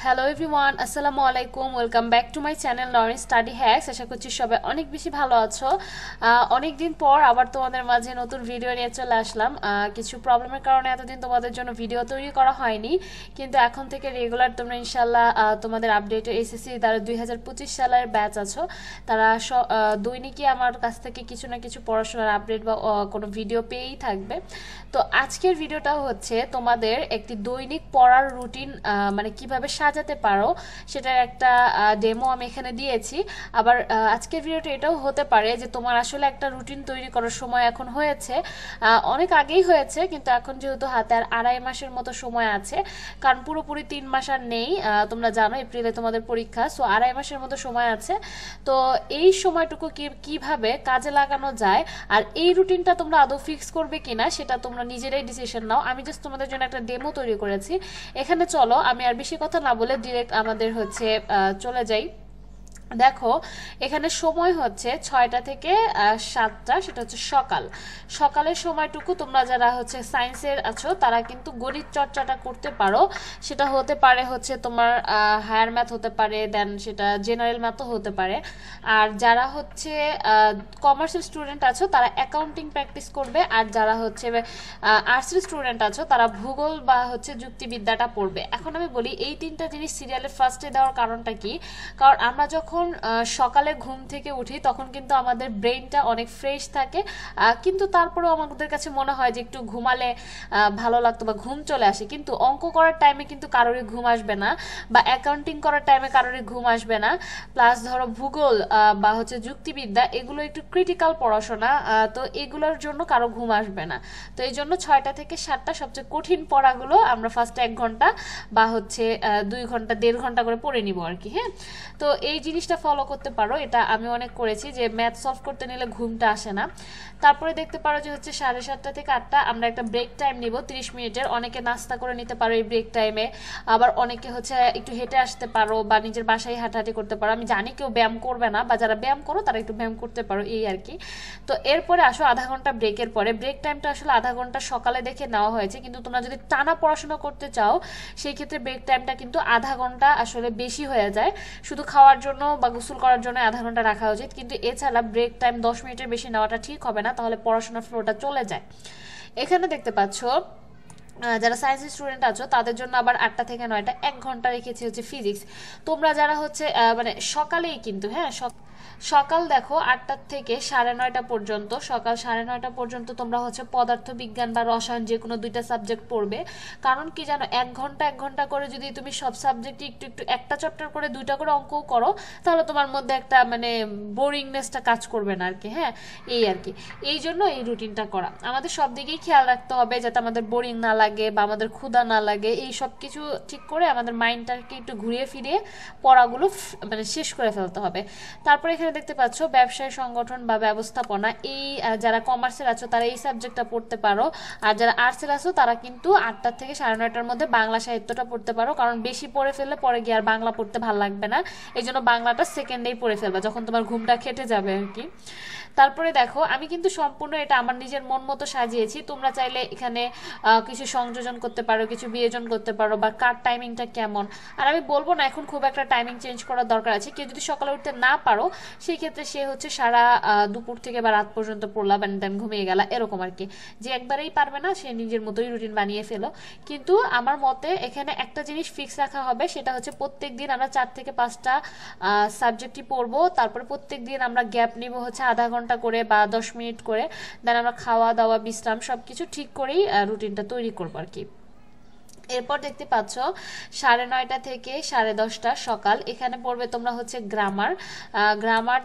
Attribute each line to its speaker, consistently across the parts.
Speaker 1: Hello everyone, আসসালামু আলাইকুম। Welcome back to my channel Lawrence study hacks. আশা করছি সবাই অনেক বেশি ভালো আছো। অনেক দিন পর আবার তোমাদের মাঝে নতুন ভিডিও নিয়ে চলে আসলাম। কিছু প্রবলেমের কারণে এতদিন তোমাদের জন্য ভিডিও তৈরি করা হয়নি, কিন্তু এখন থেকে রেগুলার তোমরা ইনশাল্লাহ তোমাদের আপডেট এসএসসি যারা 2025 সালের ব্যাচ আছো তারা দৈনিকই আমার কাছ থেকে কিছু না কিছু পড়াশোনার আপডেট বা কোনো ভিডিও পেয়েই থাকবে। তো আজকের ভিডিওটা হচ্ছে তোমাদের একটি দৈনিক পড়ার রুটিন মানে কিভাবে সাজাতে পারো সেটার একটা ডেমো আমি এখানে দিয়েছি। আবার আজকের ভিডিওটা এটাও হতে পারে যে তোমার আসলে একটা রুটিন তৈরি করার সময় এখন হয়েছে, অনেক আগেই হয়েছে, কিন্তু এখন যেহেতু হাতে আর 2.5 মাসের মতো সময় আছে, কারণ পুরোপুরি 3 মাস আর নেই। তোমরা জানো এপ্রিলে তোমাদের পরীক্ষা, সো 2.5 মাসের মতো সময় আছে। তো এই সময়টুকু কিভাবে কাজে লাগানো যায় আর এই রুটিনটা তোমরা আদৌ ফিক্স করবে কিনা সেটা তোমরা নিজেরাই ডিসিশন নাও। আমি জাস্ট তোমাদের জন্য একটা ডেমো তৈরি করেছি। এখানে চলো আমি আর বেশি কথা না বলে ডিরেক্ট আমাদের হচ্ছে চলে যাই। দেখো এখানে সময় হচ্ছে 6টা থেকে 7টা, সেটা হচ্ছে সকালের সময়টুকু তোমরা যারা হচ্ছে সায়েন্সের আছো তারা কিন্তু গণিত চর্চাটা করতে পারো। সেটা হতে পারে হচ্ছে তোমার হায়ার ম্যাথ হতে পারে, দেন সেটা জেনারেল ম্যাথও হতে পারে। আর যারা হচ্ছে কমার্সের স্টুডেন্ট আছো তারা অ্যাকাউন্টিং প্র্যাকটিস করবে, আর যারা হচ্ছে আর্টসের স্টুডেন্ট আছো তারা ভূগোল বা হচ্ছে যুক্তিবিদ্যাটা পড়বে। এখন আমি বলি এই 3টা জিনিস সিরিয়ালে ফার্স্টে দেওয়ার কারণটা কি, কারণ আমরা যখন সকালে ঘুম থেকে উঠি তখন কিন্তু আমাদের ব্রেইনটা অনেক ফ্রেশ থাকে, কিন্তু তারপরেও আমাদের কাছে মনে হয় যে একটু ঘুমালে ভালো লাগতো বা ঘুম চলে আসে, কিন্তু অঙ্ক করার টাইমে কিন্তু কারোরই ঘুম আসবে না, বা অ্যাকাউন্টিং করার টাইমে কারোরই ঘুম আসবে না। প্লাস ধরো ভূগোল বা হচ্ছে যুক্তিবিদ্যা এগুলো একটু ক্রিটিক্যাল পড়াশোনা, তো এগুলোর জন্য কারো ঘুম আসবে না। তো এই জন্য 6টা থেকে 7টা সবচেয়ে কঠিন পড়াগুলো আমরা ফার্স্টে 1 ঘন্টা বা হচ্ছে 2 ঘন্টা 1.5 ঘন্টা করে পড়ে নিব আর কি। হ্যাঁ, তো এই জিনিসটা ফলো করতে পারো, এটা আমি অনেক করেছি যে ম্যাথ সলভ করতে নিলে ঘুমটা আসে না। তারপরে দেখতে পারো যে হচ্ছে 7:30 থেকে 8টা আমরা একটা ব্রেক টাইম নিব 30 মিনিটের। অনেকে নাস্তা করে নিতে পারো এই ব্রেক টাইমে, আবার অনেকে হচ্ছে একটু হেঁটে আসতে পারো বা নিজের বাসায় হাঁটাহাঁটি করতে পারো। আমি জানি কেউ ব্যায়াম করবে না, বা যারা ব্যায়াম করো তারা একটু ব্যায়াম করতে পারো, এই আর কি। তো এরপরে আসো আধা ঘন্টা ব্রেকের পরে। ব্রেক টাইমটা আসলে আধা ঘন্টা সকালে দেখে নেওয়া হয়েছে, কিন্তু তোমরা যদি টানা পড়াশোনা করতে চাও সেই ক্ষেত্রে ব্রেক টাইমটা কিন্তু আধা ঘন্টা আসলে বেশি হয়ে যায়। শুধু খাওয়ার জন্য বা গোসল করার জন্য আধা ঘন্টা রাখা উচিত, কিন্তু এছাড়া ব্রেক টাইম 10 মিনিটের বেশি নেওয়াটা ঠিক হবে না, তাহলে পড়াশোনার ফ্লোটা চলে যায়। এখানে দেখতে পাচ্ছ যারা সায়েন্সের স্টুডেন্ট আছো তাদের জন্য আবার 8টা থেকে 9টা 1 ঘন্টা রেখেছি হচ্ছে ফিজিক্স। তোমরা যারা হচ্ছে মানে সকালেই কিন্তু, হ্যাঁ সকাল দেখো 8টা থেকে 9:30 পর্যন্ত, সকাল 9:30 পর্যন্ত তোমরা হচ্ছে পদার্থ বিজ্ঞান বা রসায়ন যে কোনো 2টা সাবজেক্ট পড়বে। কারণ কি জানো, 1 ঘন্টা করে যদি তুমি সব সাবজেক্টে একটু একটু একটা চ্যাপ্টার করে 2টা করে অঙ্কও করো, তাহলে তোমার মধ্যে একটা মানে বোরিংনেসটা কাজ করবে না আর কি। হ্যাঁ, এই আর কি, এই জন্য এই রুটিনটা করা। আমাদের সব দিকেই খেয়াল রাখতে হবে যাতে আমাদের বোরিং না লাগে বা আমাদের ক্ষুধা না লাগে, এই সব কিছু ঠিক করে আমাদের মাইন্ডটাকে একটু ঘুরিয়ে ফিরিয়ে পড়াগুলো মানে শেষ করে ফেলতে হবে। তারপরে এখানে দেখতে পাচ্ছ ব্যবসায় সংগঠন বা ব্যবস্থাপনা, এই যারা কমার্সের আছো তারা এই সাবজেক্টটা পড়তে পারো, আর যারা আর্টসের আছো তারা কিন্তু 8টা থেকে 9:30টার মধ্যে বাংলা সাহিত্যটা পড়তে পারো, কারণ বেশি পড়ে ফেললে পরে গিয়ে আর বাংলা পড়তে ভালো লাগবে না। এই জন্য বাংলাটা সেকেন্ডেই পড়ে ফেলবা যখন তোমার ঘুমটা খেটে যাবে আর কি। তারপরে দেখো আমি কিন্তু সম্পূর্ণ এটা আমার নিজের মন মতো সাজিয়েছি, তোমরা চাইলে এখানে কিছু সংযোজন করতে পারো, কিছু বিয়োজন করতে পারো, বা কার টাইমিংটা কেমন। আর আমি বলবো না এখন খুব একটা টাইমিং চেঞ্জ করার দরকার আছে, কেউ যদি সকালে উঠতে না পারো সেই ক্ষেত্রে সে হচ্ছে সারা দুপুর থেকে বা রাত পর্যন্ত পড়লা, দেন ঘুমিয়ে গেলা, এরকম আর কি। যে একবারেই পারবে না সে নিজের মতোই রুটিন বানিয়ে ফেলো। কিন্তু আমার মতে এখানে একটা জিনিস ফিক্স রাখা হবে, সেটা হচ্ছে প্রত্যেক দিন আমরা 4 থেকে 5টা সাবজেক্টই পড়বো। তারপরে প্রত্যেক দিন আমরা গ্যাপ নিব হচ্ছে আধা ঘন্টা করে বা 10 মিনিট করে, দেন আমরা খাওয়া দাওয়া বিশ্রাম সবকিছু ঠিক করেই রুটিনটা তৈরি করবো আর কি। এরপর দেখতে পাচ্ছ 9:30 থেকে 10:30 সকাল, এখানে পড়বে তোমরা হচ্ছে গ্রামার।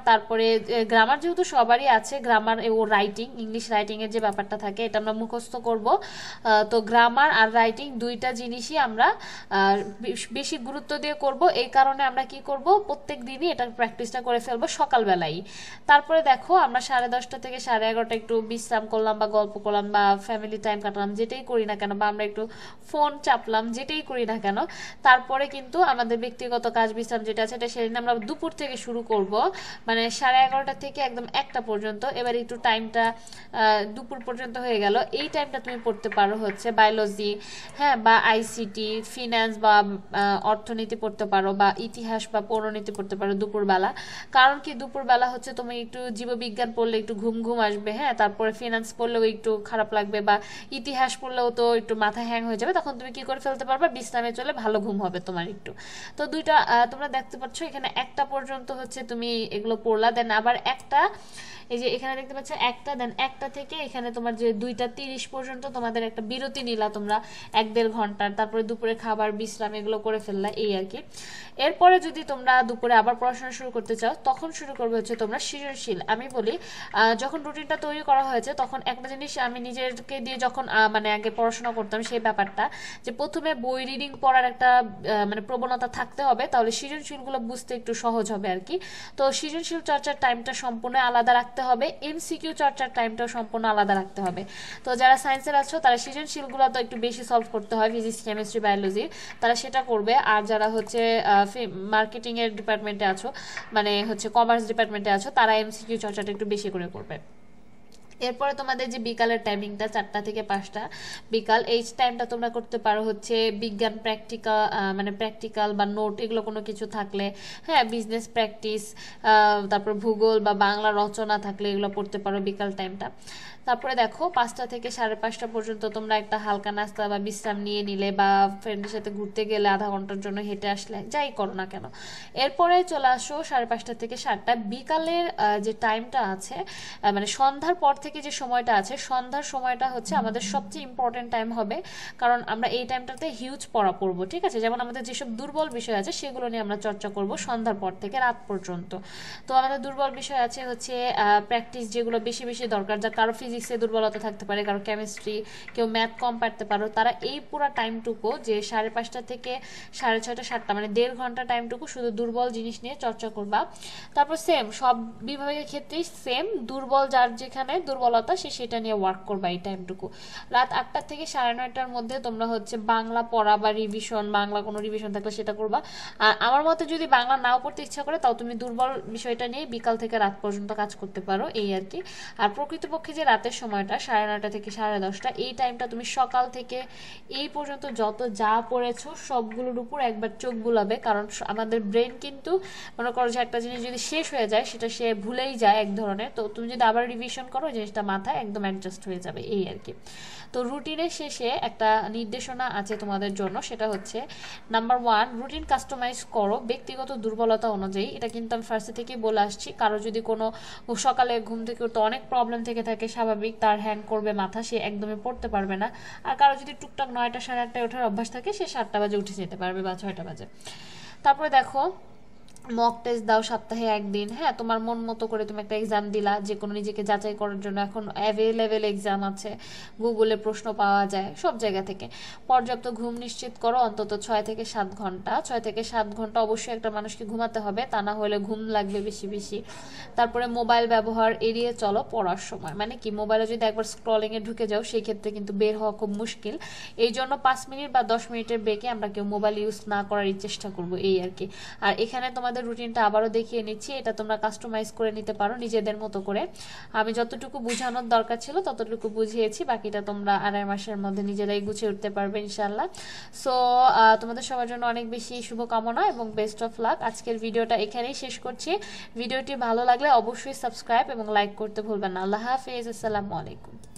Speaker 1: তারপরে গ্রামার যেহেতু সবারই আছে, গ্রামার ও রাইটিং, ইংলিশ রাইটিং এর যে ব্যাপারটা থাকে এটা আমরা মুখস্থ করব। তো গ্রামার আর রাইটিং 2টা জিনিসই আমরা বেশি গুরুত্ব দিয়ে করব, এই কারণে আমরা কি করব প্রত্যেক দিনই এটা প্র্যাকটিসটা করে ফেলবো সকালবেলাই। তারপরে দেখো আমরা 10:30 থেকে 11:30 একটু বিশ্রাম করলাম বা গল্প করলাম বা ফ্যামিলি টাইম কাটালাম, যেটাই করি না কেন, বা আমরা একটু ফোন চাপলাম, যেটাই করি না কেন তারপরে কিন্তু আমাদের ব্যক্তিগত কাজ বিশ্রাম যেটা আছে এটা সেদিন আমরা দুপুর থেকে শুরু করব, মানে 11:30 থেকে একদম 1টা পর্যন্ত। এবার একটু টাইমটা দুপুর পর্যন্ত হয়ে গেল, এই টাইমটা তুমি পড়তে পারো হচ্ছে বায়োলজি, হ্যাঁ, বা আইসিটি, ফিন্যান্স বা অর্থনীতি পড়তে পারো, বা ইতিহাস বা পৌরনীতি পড়তে পারো দুপুরবেলা। কারণ কি দুপুরবেলা হচ্ছে তুমি একটু জীববিজ্ঞান পড়লে একটু ঘুম ঘুম আসবে, হ্যাঁ, তারপরে ফিন্যান্স পড়লেও একটু খারাপ লাগবে, বা ইতিহাস পড়লেও তো একটু মাথা হ্যাং হয়ে যাবে, তখন তুমি কি করে ফেলতে পারবে, বিশ্রামে চলে ভালো ঘুম হবে তোমার একটু। তো দুইটা তোমরা দেখতে পাচ্ছ এখানে 1টা পর্যন্ত হচ্ছে তুমি এগুলো পড়লা, দেন আবার একটা এই যে এখানে দেখতে পাচ্ছ 1টা, দেন 1টা থেকে এখানে তোমার যে 2টা 30 পর্যন্ত তোমাদের একটা বিরতি নিলা তোমরা 1-1.5 ঘন্টার, তারপরে দুপুরে খাবার বিশ্রাম এগুলো করে ফেললা, এই আর কি। এরপরে যদি তোমরা দুপুরে আবার পড়াশোনা শুরু করতে চাও তখন শুরু করবে হচ্ছে তোমরা সৃজনশীল। আমি বলি যখন রুটিনটা তৈরি করা হয়েছে তখন একটা জিনিস আমি নিজেকে দিয়ে যখন মানে আগে পড়াশোনা করতাম সেই ব্যাপারটা, যে প্রথমে বই রিডিং পড়ার একটা মানে প্রবণতা থাকতে হবে, তাহলে সৃজনশীলগুলো বুঝতে একটু সহজ হবে আর কি। তো সৃজনশীল চর্চার টাইমটা সম্পূর্ণ আলাদা রাখতে হবে, এমসিকিউ চর্চার টাইমটাও সম্পূর্ণ আলাদা রাখতে হবে। তো যারা সায়েন্সের আছো তারা সৃজনশীলগুলো তো একটু বেশি সলভ করতে হয়, ফিজিক্স কেমিস্ট্রি বায়োলজি, তারা সেটা করবে। আর যারা হচ্ছে মার্কেটিং এর ডিপার্টমেন্টে আছো, মানে হচ্ছে কমার্স ডিপার্টমেন্টে আছো, তারা এমসিকিউ চর্চাটা একটু বেশি করে করবে। এরপরে তোমাদের যে বিকালের টাইমিংটা 4টা থেকে 5টা বিকাল, এই টাইমটা তোমরা করতে পারো হচ্ছে বিজ্ঞান প্র্যাকটিক্যাল, মানে প্র্যাকটিক্যাল বা নোট এগুলো কোনো কিছু থাকলে, হ্যাঁ, বিজনেস প্র্যাকটিস, তারপর ভূগোল বা বাংলা রচনা থাকলে এগুলো পড়তে পারো বিকাল টাইমটা। তারপরে দেখো 5টা থেকে 5:30 পর্যন্ত তোমরা একটা হালকা নাস্তা বা বিশ্রাম নিয়ে নিলে, বা ফ্রেন্ডের সাথে ঘুরতে গেলে আধা ঘন্টার জন্য হেঁটে আসলে, যাই করো না কেন। এরপরে চলে আসো 5:30 থেকে 7টা বিকালের যে টাইমটা আছে, মানে সন্ধ্যার পর থেকে যে সময়টা আছে, সন্ধ্যার সময়টা হচ্ছে আমাদের সবচেয়ে ইম্পর্টেন্ট টাইম হবে, কারণ আমরা এই টাইমটাতে হিউজ পড়া পড়বো, ঠিক আছে। যেমন আমাদের যেসব দুর্বল বিষয় আছে সেগুলো নিয়ে আমরা চর্চা করব সন্ধ্যার পর থেকে রাত পর্যন্ত। তো আমাদের দুর্বল বিষয় আছে হচ্ছে প্র্যাকটিস, যেগুলো বেশি বেশি দরকার, যা কারো ফিজিক্সে দুর্বলতা থাকতে পারে, কারো কেমিস্ট্রি, কেউ ম্যাথ কম পারতে পারো, তারা এই পুরো টাইমটুকু যে 5:30 থেকে 6:30 7টা মানে 1.5 ঘন্টা টাইমটুকু শুধু দুর্বল জিনিস নিয়ে চর্চা করবা। তারপর সেম সব বিভাগের ক্ষেত্রেই সেম, দুর্বল যার যেখানে দুর্বলতা সে সেটা নিয়ে ওয়ার্ক করবা এই টাইমটুকু। রাত 8টা থেকে 9:30টার মধ্যে তোমরা হচ্ছে বাংলা পড়া বা রিভিশন, বাংলা কোনো রিভিশন থাকলে সেটা করবা। আর আমার মতে যদি বাংলা নাও পড়তে ইচ্ছা করে তাও তুমি দুর্বল বিষয়টা নিয়ে বিকাল থেকে রাত পর্যন্ত কাজ করতে পারো, এই আর কি। আর প্রকৃতপক্ষে যে রাতের সময়টা 9:30 থেকে 10:30, এই টাইমটা তুমি সকাল থেকে এই পর্যন্ত যত যা পড়েছো সবগুলোর উপর একবার চোখ বুলাবে, কারণ আমাদের ব্রেন কিন্তু মনে করো যে একটা জিনিস যদি শেষ হয়ে যায় সেটা সে ভুলেই যায় এক ধরনের, তো তুমি যদি আবার রিভিশন করো জিনিসটা মাথায় একদম অ্যাডজাস্ট হয়ে যাবে, এই আর কি। তো রুটিনের শেষে একটা নির্দেশনা আছে তোমাদের জন্য, সেটা হচ্ছে নাম্বার 1, রুটিন কাস্টমাইজ করো ব্যক্তিগত দুর্বলতা অনুযায়ী। এটা কিন্তু আমি ফার্স্ট থেকেই বলে আসছি, কারো যদি কোনো সকালে ঘুম থেকে উঠতে অনেক প্রবলেম থেকে থাকে, স্বাভাবিক, তার হ্যাং করবে মাথা, সে একদমই পড়তে পারবে না। আর কারো যদি টুকটাক 9টা 8:30 ওঠার অভ্যাস থাকে, সে 7টা বাজে উঠে যেতে পারবে বা 6টা বাজে। তারপরে দেখো মক টেস্ট দাও সপ্তাহে 1 দিন, হ্যাঁ, তোমার মন মতো করে তুমি একটা এক্সাম দিলা, যে কোনো নিজেকে যাচাই করার জন্য এখন অ্যাভেলেবেল এক্সাম আছে, গুগলে প্রশ্ন পাওয়া যায় সব জায়গা থেকে। পর্যাপ্ত ঘুম নিশ্চিত করো, অন্তত 6 থেকে 7 ঘন্টা, 6 থেকে 7 ঘন্টা অবশ্যই একটা মানুষকে ঘুমাতে হবে, তা না হলে ঘুম লাগবে বেশি বেশি। তারপরে মোবাইল ব্যবহার এড়িয়ে চলো পড়ার সময়, মানে কি মোবাইলে যদি একবার স্ক্রলিংয়ে ঢুকে যাও সেই ক্ষেত্রে কিন্তু বের হওয়া খুব মুশকিল। এই জন্য 5 মিনিট বা 10 মিনিটের ব্রেকে আমরা কেউ মোবাইল ইউজ না করারই চেষ্টা করবো, এই আর কি। আর এখানে তোমাদের রুটিনটা আবারও দেখিয়ে নিচ্ছি, এটা তোমরা কাস্টমাইজ করে নিতে পারো নিজেদের মতো করে। আমি যতটুকু বোঝানোর দরকার ছিল ততটুকু বুঝিয়েছি, বাকিটা তোমরা 2.5 মাসের মধ্যে নিজেরাই গুছিয়ে উঠতে পারবে ইনশাল্লাহ। সো তোমাদের সবার জন্য অনেক বেশি শুভকামনা এবং বেস্ট অফ লাক। আজকের ভিডিওটা এখানেই শেষ করছি। ভিডিওটি ভালো লাগলে অবশ্যই সাবস্ক্রাইব এবং লাইক করতে ভুলবেন না। আল্লাহ হাফেজ, আসসালামু আলাইকুম।